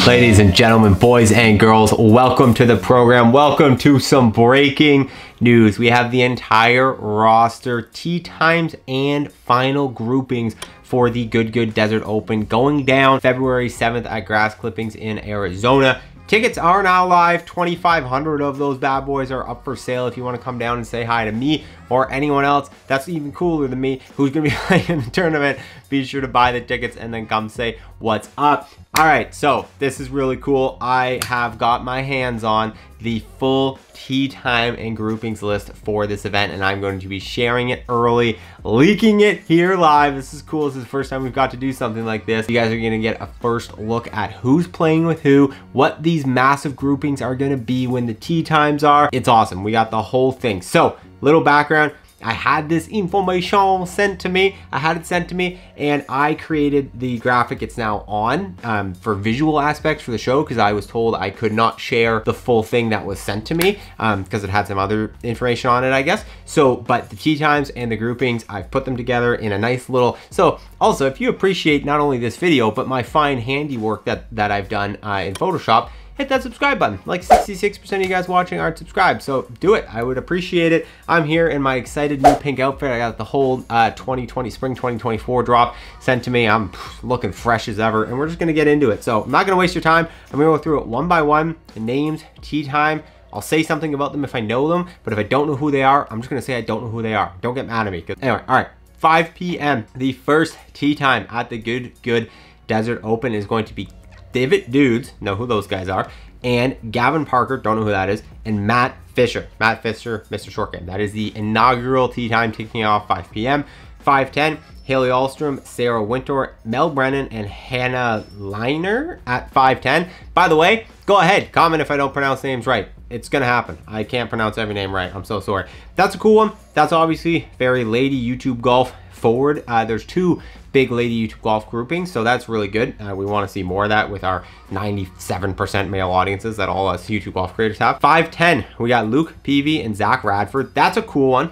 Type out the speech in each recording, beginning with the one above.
Ladies and gentlemen, boys and girls, welcome to the program. Welcome to some breaking news. We have the entire roster, tee times, and final groupings for the Good Desert Open going down February 7th at Grass Clippings in Arizona. Tickets are now live. 2,500 of those bad boys are up for sale if you want to come down and say hi to me or anyone else that's even cooler than me who's going to be playing in the tournament. Be sure to buy the tickets and then come say what's up. All right, so this is really cool. I have got my hands on the full tee time and groupings list for this event, and I'm going to be sharing it early, leaking it here live. This is cool. This is the first time we've got to do something like this. You guys are going to get a first look at who's playing with who, what these massive groupings are going to be when the tee times are. It's awesome. We got the whole thing. So, little background. I had this information sent to me. And I created the graphic. It's now on for visual aspects for the show because I was told I could not share the full thing that was sent to me because it had some other information on it, I guess. So, but the tee times and the groupings, I've put them together in a nice little. So, also, if you appreciate not only this video but my fine handiwork that I've done in Photoshop, hit that subscribe button. Like 66% of you guys watching aren't subscribed, so do it. I would appreciate it. I'm here in my excited new pink outfit. I got the whole spring 2024 drop sent to me. I'm looking fresh as ever, and we're just gonna get into it. So I'm not gonna waste your time. I'm gonna go through it one by one, the names, tee time. I'll say something about them if I know them, but if I don't know who they are, I'm just gonna say I don't know who they are. Don't get mad at me. Anyway, all right, 5 p.m. The first tee time at the Good Desert Open is going to be David Dudes, know who those guys are, and Gavin Parker, don't know who that is, and Matt Fisher, Mr. Short Game. That is the inaugural tee time kicking off 5 p.m. 5:10, Haley Ahlstrom, Sarah Winter, Mel Brennan, and Hannah Liner at 5:10. By the way, go ahead, comment if I don't pronounce names right. It's gonna happen. I can't pronounce every name right. I'm so sorry. That's a cool one. That's obviously very lady YouTube golf forward. There's 2 big lady YouTube golf groupings, so that's really good. We want to see more of that with our 97% male audiences that all us YouTube golf creators have. 5:10, we got Luke Peavy and Zach Radford. That's a cool one.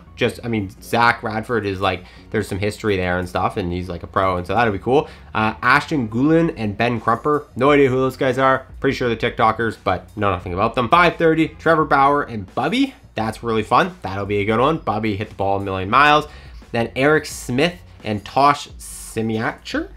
Zach Radford is like, there's some history there and stuff, and he's like a pro, and so that'll be cool. Ashton Gulen and Ben Crumper. No idea who those guys are. Pretty sure they're TikTokers, but know nothing about them. 5:30, Trevor Bauer and Bubby. That's really fun. That'll be a good one. Bubby hit the ball a million miles. Then Eric Smith and Tosh Semiacher?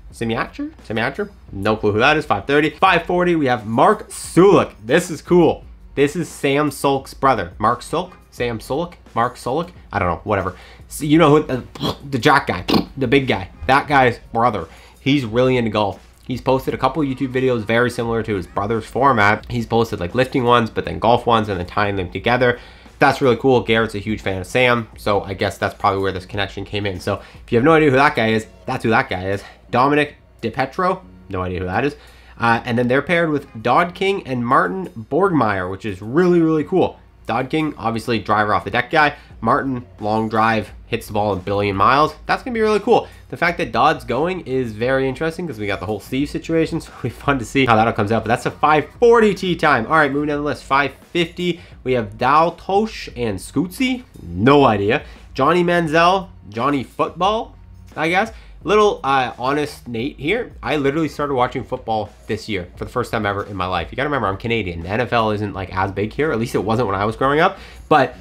No clue who that is. 5:30. 5:40, we have Mark Sulik. This is cool. This is Sam Sulk's brother. Mark Sulk? Sam Sulk? Mark Sulk? I don't know, whatever. So you know who, the Jack guy, the big guy. That guy's brother. He's really into golf. He's posted a couple YouTube videos very similar to his brother's format. He's posted like lifting ones, but then golf ones, and then tying them together. That's really cool. Garrett's a huge fan of Sam, so I guess that's probably where this connection came in. So if you have no idea who that guy is, that's who that guy is. Dominic DiPetro, no idea who that is. And then they're paired with Dodd King and Martin Borgmeyer, which is really cool. Dodd King, obviously driver off the deck guy. Martin, long drive, hits the ball a billion miles. That's gonna be really cool. The fact that Dodd's going is very interesting because we got the whole Steve situation, so it'll be fun to see how that all comes out. But that's a 5:40 tee time. All right, moving down the list. 5:50, we have Daltosh and Scootsy. No idea. Johnny Manziel, Johnny Football, I guess. Little honest Nate here. I literally started watching football this year for the first time ever in my life. You gotta remember, I'm Canadian. The NFL isn't like as big here. At least it wasn't when I was growing up. But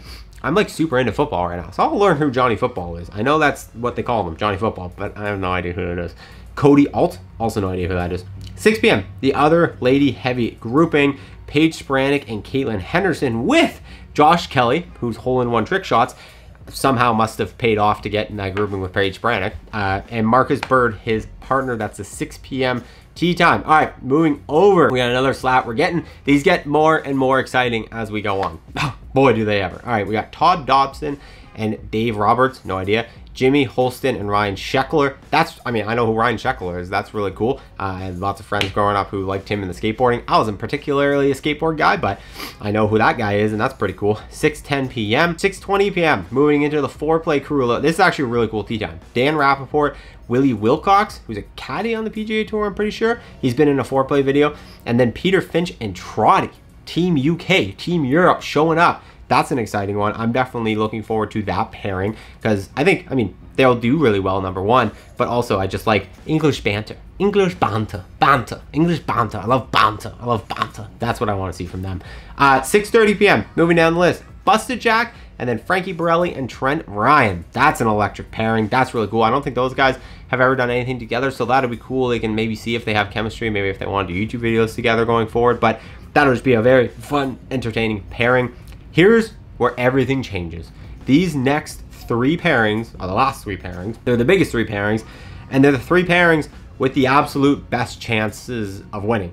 I'm like super into football right now. So I'll learn who Johnny Football is. I know that's what they call him, Johnny Football, but I have no idea who it is. Cody Alt, also no idea who that is. 6 p.m., the other lady heavy grouping, Paige Spiranek and Caitlin Henderson with Josh Kelly, who's hole-in-one trick shots. Somehow must have paid off to get in that grouping with Paige Spiranek. And Marcus Bird, his partner. That's a 6 p.m. tee time. All right, moving over. We got another slap. These get more and more exciting as we go on. Boy, do they ever. All right, we got Todd Dobson and Dave Roberts. No idea. Jimmy Holston and Ryan Sheckler. I know who Ryan Sheckler is. That's really cool. I had lots of friends growing up who liked him in the skateboarding. I wasn't particularly a skateboard guy, but I know who that guy is, and that's pretty cool. 6:10 p.m., 6:20 p.m., moving into the four-play crew. This is actually a really cool tee time. Dan Rappaport, Willie Wilcox, who's a caddy on the PGA Tour, I'm pretty sure. He's been in a four-play video. And then Peter Finch and Trotty, Team UK, Team Europe, showing up. that's an exciting one. I'm definitely looking forward to that pairing because I mean, they'll do really well, number one, but also I just like English banter. English banter, English banter. I love banter. That's what I want to see from them. 6:30 p.m. Moving down the list, Busted Jack, and then Frankie Borelli and Trent Ryan. That's an electric pairing. That's really cool. I don't think those guys have ever done anything together, so that'll be cool. They can maybe see if they have chemistry, maybe if they want to do YouTube videos together going forward, but that'll just be a very fun, entertaining pairing. Here's where everything changes. These next 3 pairings are the last 3 pairings. They're the biggest 3 pairings, and they're the 3 pairings with the absolute best chances of winning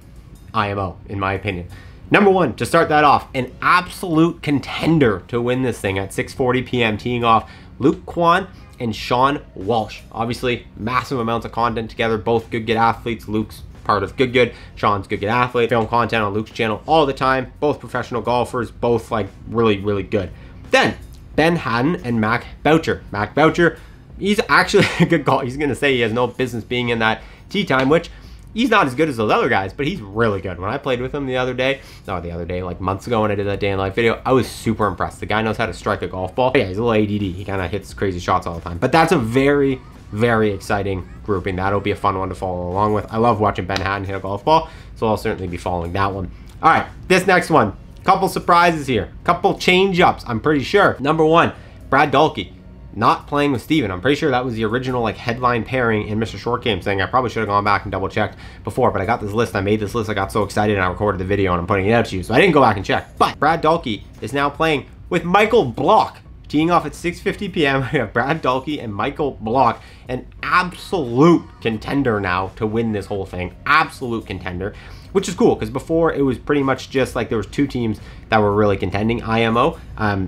IMO, in my opinion. Number 1, to start that off, an absolute contender to win this thing at 6:40 p.m. teeing off, Luke Kwan and Sean Walsh. Obviously, massive amounts of content together, both good athletes. Luke's part of Good. Sean's Good Athlete. Film content on Luke's channel all the time. Both professional golfers, both like really good. Then, Ben Haddon and Mac Boucher. Mac Boucher, he's actually a good golfer. He's going to say he has no business being in that tee time, which he's not as good as those other guys, but he's really good. When I played with him like months ago when I did that day in life video, I was super impressed. The guy knows how to strike a golf ball. Yeah, he's a little ADD. He kind of hits crazy shots all the time. But that's a very exciting grouping. That'll be a fun one to follow along with. I love watching Ben Haddon hit a golf ball, so I'll certainly be following that one. All right, this next one. Couple surprises here. Couple change-ups, I'm pretty sure. Number 1, Brad Dahlke. Not playing with Steven. I'm pretty sure that was the original like headline pairing in Mr. Short Game thing. I probably should have gone back and double checked before, but I got this list. I made this list. I got so excited and I recorded the video and I'm putting it out to you. So I didn't go back and check. But Brad Dahlke is now playing with Michael Block. Teeing off at 6:50 p.m. We have Brad Dahlke and Michael Block, an absolute contender now to win this whole thing. Absolute contender, which is cool because before it was pretty much just like there was 2 teams that were really contending IMO.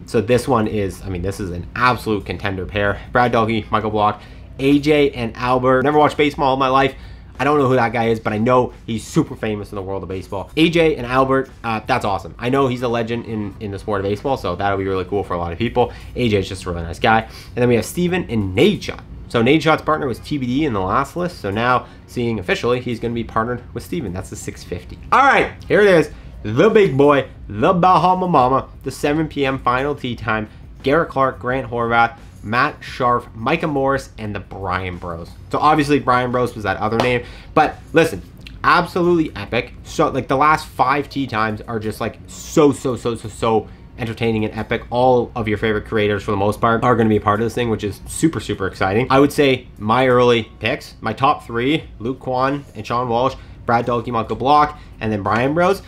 So this one is, I mean, this is an absolute contender pair. Brad Dahlke, Michael Block, AJ and Albert. Never watched baseball all my life. I don't know who that guy is, but I know he's super famous in the world of baseball. AJ and Albert, that's awesome. I know he's a legend in the sport of baseball, so that'll be really cool for a lot of people. AJ's just a really nice guy. And then we have Steven and Nadeshot. So Nadeshot's partner was TBD in the last list, so now seeing officially, he's going to be partnered with Steven. That's the 650. All right, here it is. The big boy, the Bahama Mama, the 7 p.m. final tee time. Garrett Clark, Grant Horvath, Matt Scharf, Micah Morris, and the Brian Bros. So obviously Brian Bros was that other name, but listen, absolutely epic. So like the last 5 tee times are just like so entertaining and epic. All of your favorite creators for the most part are going to be a part of this thing, which is super exciting. I would say my early picks, my top 3, Luke Kwan and Sean Walsh, Brad Dahlke, Michael Block, and then Brian Bros.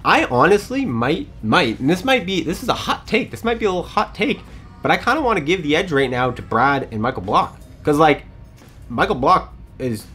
I honestly might, and this is a hot take. This might be a little hot take, but I kind of want to give the edge right now to Brad and Michael Block. Because, like, Michael Block is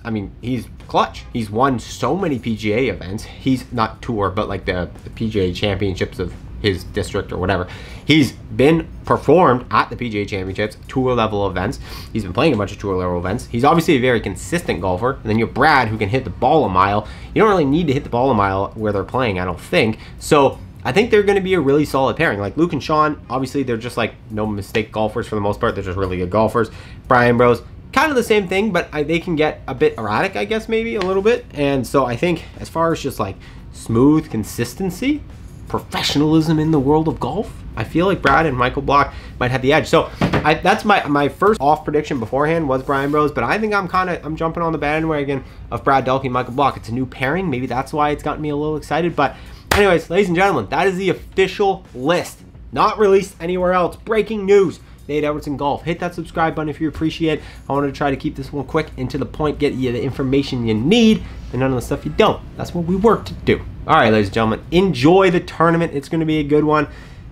I mean, he's clutch. He's won so many PGA events. He's not tour, but, like, the PGA championships of his district or whatever. He's been performed at the PGA Championships, tour level events. He's been playing a bunch of tour level events. He's obviously a very consistent golfer. And then you have Brad, who can hit the ball a mile. You don't really need to hit the ball a mile where they're playing, I don't think. So I think they're going to be a really solid pairing. Like Luke and Sean, obviously they're just like no mistake golfers for the most part. They're just really good golfers. Brian Bros, kind of the same thing, but they can get a bit erratic, I guess, maybe a little bit. And so I think as far as just like smooth consistency, professionalism in the world of golf, I feel like Brad and Michael Block might have the edge. So that's my first off prediction beforehand was Brian Bros, but I think I'm jumping on the bandwagon of Brad Dahlke and Michael Block. It's a new pairing. Maybe that's why it's gotten me a little excited. But anyways, ladies and gentlemen, that is the official list. Not released anywhere else. Breaking news. Nate Evertson Golf. Hit that subscribe button if you appreciate it. I wanted to try to keep this one quick and to the point, get you the information you need and none of the stuff you don't. That's what we work to do. All right, ladies and gentlemen, enjoy the tournament. It's going to be a good one.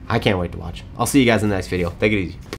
I can't wait to watch. I'll see you guys in the next video. Take it easy.